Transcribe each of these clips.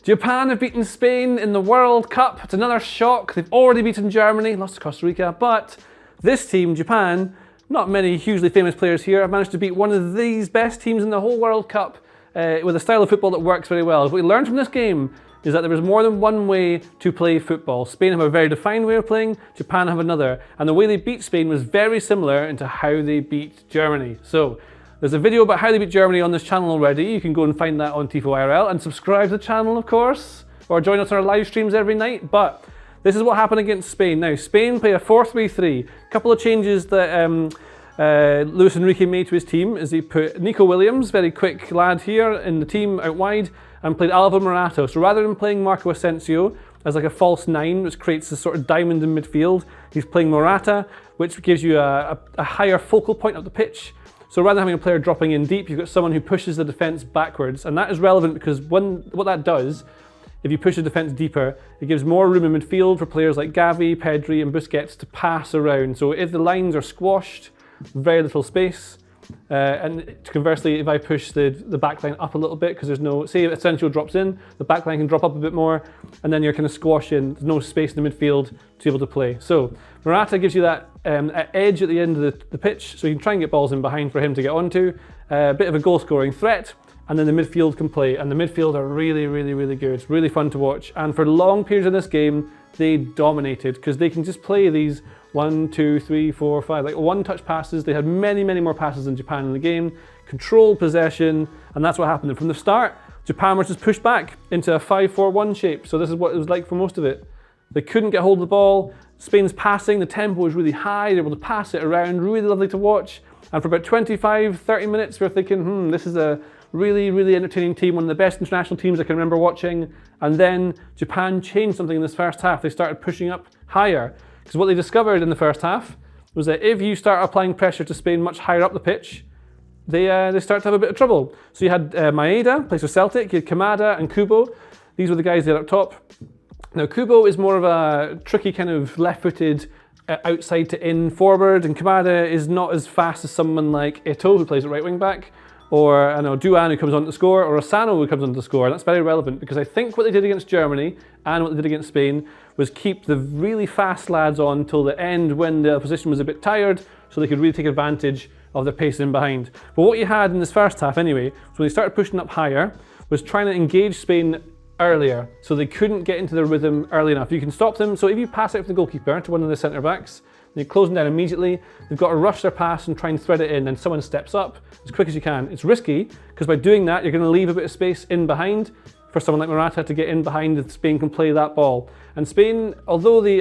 Japan have beaten Spain in the World Cup. It's another shock. They've already beaten Germany, lost to Costa Rica, but this team, Japan, not many hugely famous players here, have managed to beat one of these best teams in the whole World Cup with a style of football that works very well. What we learned from this game is that there is more than one way to play football. Spain have a very defined way of playing, Japan have another. And the way they beat Spain was very similar into how they beat Germany. So there's a video about how they beat Germany on this channel already. You can go and find that on Tifo IRL and subscribe to the channel, of course, or join us on our live streams every night. But this is what happened against Spain. Now, Spain play a 4-3-3. A couple of changes that Luis Enrique made to his team is he put Nico Williams, very quick lad here, in the team out wide, and played Alvaro Morata. So rather than playing Marco Asensio as like a false nine, which creates a sort of diamond in midfield, he's playing Morata, which gives you a higher focal point of the pitch. So rather than having a player dropping in deep, you've got someone who pushes the defence backwards. And that is relevant because what that does, if you push the defence deeper, it gives more room in midfield for players like Gavi, Pedri and Busquets to pass around. So if the lines are squashed, very little space. And conversely, if I push the backline up a little bit, because there's no, say if Asensio drops in, the backline can drop up a bit more, and then you're kind of squashing, there's no space in the midfield to be able to play. So Morata gives you that edge at the end of the pitch, so you can try and get balls in behind for him to get onto. A bit of a goal scoring threat, and then the midfield can play, and the midfield are really, really, really good. It's really fun to watch, and for long periods in this game, they dominated, because they can just play these 1, 2, 3, 4, 5, like one-touch passes. They had many, many more passes than Japan in the game, controlled possession, and that's what happened. And from the start, Japan were just pushed back into a 5-4-1 shape, so this is what it was like for most of it. They couldn't get hold of the ball. Spain's passing, the tempo was really high, they were able to pass it around, really lovely to watch. And for about 25, 30 minutes, we were thinking, this is a really, really entertaining team, one of the best international teams I can remember watching. And then Japan changed something in this first half. They started pushing up higher. Because what they discovered in the first half was that if you start applying pressure to Spain much higher up the pitch, they start to have a bit of trouble. So you had Maeda, plays for Celtic, you had Kamada and Kubo. These were the guys there up top. Now Kubo is more of a tricky kind of left-footed outside to in forward, and Kamada is not as fast as someone like Eto'o, who plays at right wing back, or I know Duan, who comes on to score, or Asano, who comes on to score. And that's very relevant because I think what they did against Germany and what they did against Spain was keep the really fast lads on till the end when the opposition was a bit tired, so they could really take advantage of their pace in behind. But what you had in this first half anyway, so when they started pushing up higher, was trying to engage Spain earlier, so they couldn't get into their rhythm early enough. You can stop them, so if you pass it from the goalkeeper to one of the centre backs, and you close them down immediately, they've got to rush their pass and try and thread it in, and someone steps up as quick as you can. It's risky, because by doing that, you're going to leave a bit of space in behind for someone like Morata to get in behind if Spain can play that ball. And Spain, although they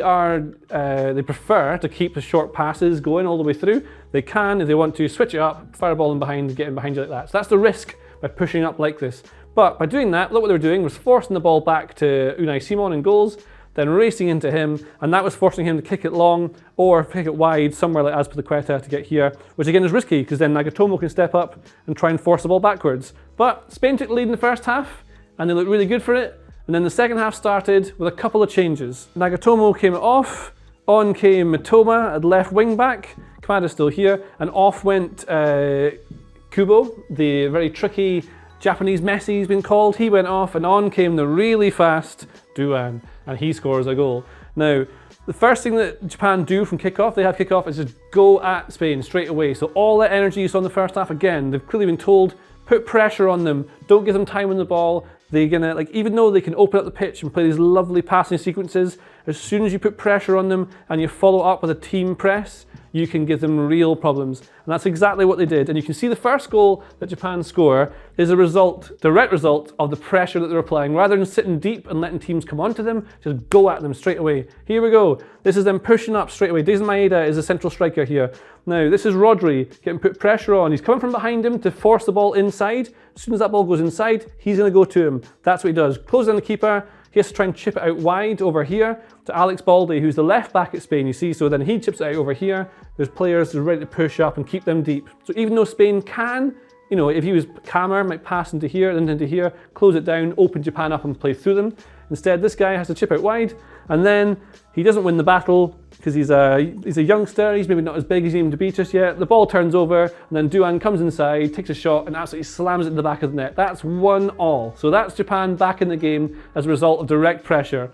prefer to keep the short passes going all the way through, they can, if they want to, switch it up, fire a ball in behind, and get in behind you like that. So that's the risk by pushing up like this. But by doing that, look what they were doing was forcing the ball back to Unai Simon in goals, then racing into him, and that was forcing him to kick it long or kick it wide somewhere like Azpilicueta to get here, which again is risky because then Nagatomo can step up and try and force the ball backwards. But Spain took the lead in the first half, and they looked really good for it. And then the second half started with a couple of changes. Nagatomo came off, on came Mitoma at left wing back, Kamada's still here, and off went Kubo, the very tricky Japanese Messi he's been called. He went off, and on came the really fast Duan, and he scores a goal. Now, the first thing that Japan do from kickoff, they have kickoff, is just go at Spain straight away. So all that energy you saw in the first half, again, they've clearly been told, put pressure on them, don't give them time on the ball. They're gonna, like, even though they can open up the pitch and play these lovely passing sequences, as soon as you put pressure on them and you follow up with a team press, you can give them real problems. And that's exactly what they did. And you can see the first goal that Japan score is a result, direct result of the pressure that they're applying. Rather than sitting deep and letting teams come onto them, just go at them straight away. Here we go. This is them pushing up straight away. Dejan Maeda is a central striker here. Now, this is Rodri getting put pressure on. He's coming from behind him to force the ball inside. As soon as that ball goes inside, he's going to go to him. That's what he does. Closes on the keeper. He has to try and chip it out wide over here to Alex Balde, who's the left back at Spain, you see. So then he chips it out over here. There's players who are ready to push up and keep them deep. So even though Spain can you know, if he was calmer, might pass into here, then into here, close it down, open Japan up and play through them. Instead, this guy has to chip out wide, and then he doesn't win the battle because he's a youngster, he's maybe not as big as he aimed to be just yet. The ball turns over, and then Duan comes inside, takes a shot, and absolutely slams it in the back of the net. That's 1-1. So that's Japan back in the game as a result of direct pressure.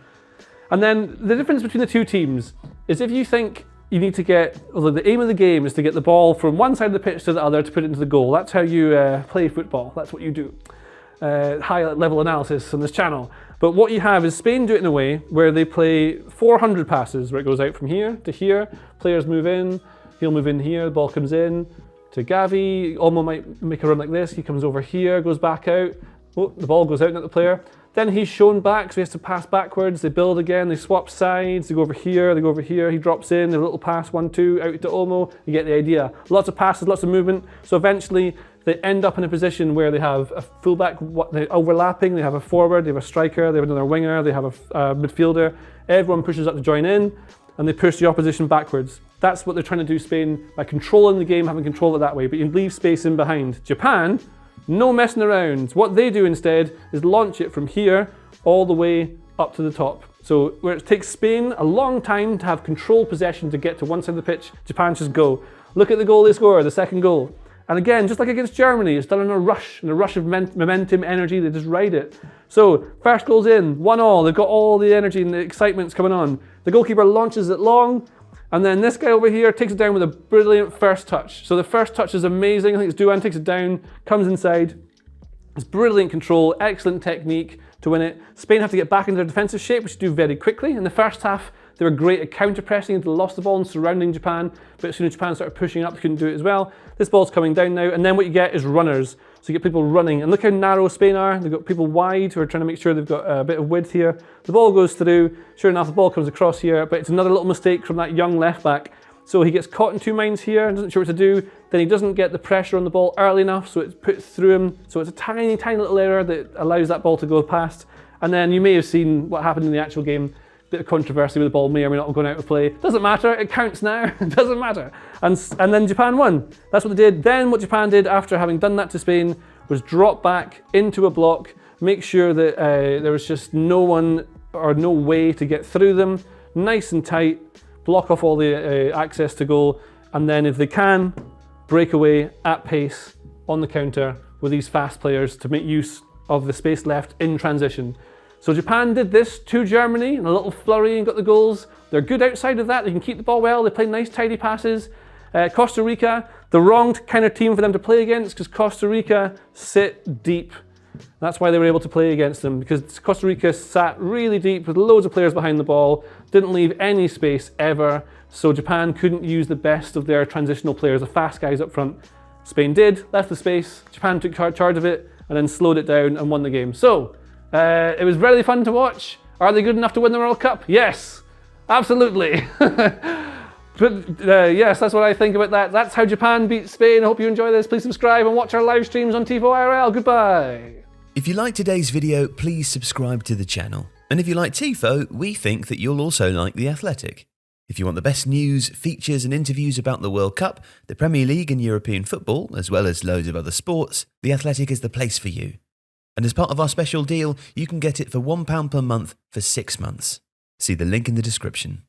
And then the difference between the two teams is if you think you need to get, although the aim of the game is to get the ball from one side of the pitch to the other to put it into the goal. That's how you play football. That's what you do. High level analysis on this channel. But what you have is Spain do it in a way where they play 400 passes, where it goes out from here to here, players move in, he'll move in here, the ball comes in to Gavi, Olmo might make a run like this, he comes over here, goes back out, oh, the ball goes out at the player. Then he's shown back, so he has to pass backwards, they build again, they swap sides, they go over here, he drops in, a little pass, 1-2, out to Olmo, you get the idea. Lots of passes, lots of movement, so eventually they end up in a position where they have a fullback, they're overlapping, they have a forward, they have a striker, they have another winger, they have a midfielder, everyone pushes up to join in, and they push the opposition backwards. That's what they're trying to do, Spain, by controlling the game, having control of it that way, but you leave space in behind. Japan, no messing around. What they do instead is launch it from here all the way up to the top. So where it takes Spain a long time to have control possession to get to one side of the pitch, Japan just go. Look at the goal they score, the second goal. And again, just like against Germany, it's done in a rush of momentum, energy, they just ride it. So first goal's in, 1-1, they've got all the energy and the excitement's coming on. The goalkeeper launches it long, and then this guy over here takes it down with a brilliant first touch. So the first touch is amazing. I think it's Duan takes it down, comes inside. It's brilliant control, excellent technique to win it. Spain have to get back into their defensive shape, which they do very quickly. In the first half, they were great at counter-pressing until they lost the ball and surrounding Japan. But as soon as Japan started pushing up, they couldn't do it as well. This ball's coming down now, and then what you get is runners. So you get people running, and look how narrow Spain are. They've got people wide who are trying to make sure they've got a bit of width here. The ball goes through, sure enough the ball comes across here, but it's another little mistake from that young left back. So he gets caught in two minds here, and isn't sure what to do. Then he doesn't get the pressure on the ball early enough, so it's put through him. So it's a tiny, tiny little error that allows that ball to go past. And then you may have seen what happened in the actual game. Bit of controversy with the ball may or may not have gone out of play. Doesn't matter, it counts now, it doesn't matter. And then Japan won. That's what they did. Then what Japan did after having done that to Spain was drop back into a block, make sure that there was just no one or no way to get through them, nice and tight, block off all the access to goal, and then if they can, break away at pace on the counter with these fast players to make use of the space left in transition. So Japan did this to Germany in a little flurry and got the goals. They're good outside of that. They can keep the ball well. They play nice, tidy passes. Costa Rica, the wrong kind of team for them to play against because Costa Rica sit deep. That's why they were able to play against them, because Costa Rica sat really deep with loads of players behind the ball, didn't leave any space ever. So Japan couldn't use the best of their transitional players, the fast guys up front. Spain did, left the space. Japan took charge of it and then slowed it down and won the game. So, it was really fun to watch. Are they good enough to win the World Cup? Yes, absolutely. But yes, that's what I think about that. That's how Japan beat Spain. I hope you enjoy this. Please subscribe and watch our live streams on Tifo IRL. Goodbye. If you liked today's video, please subscribe to the channel. And if you like Tifo, we think that you'll also like The Athletic. If you want the best news, features and interviews about the World Cup, the Premier League and European football, as well as loads of other sports, The Athletic is the place for you. And as part of our special deal, you can get it for £1 per month for 6 months. See the link in the description.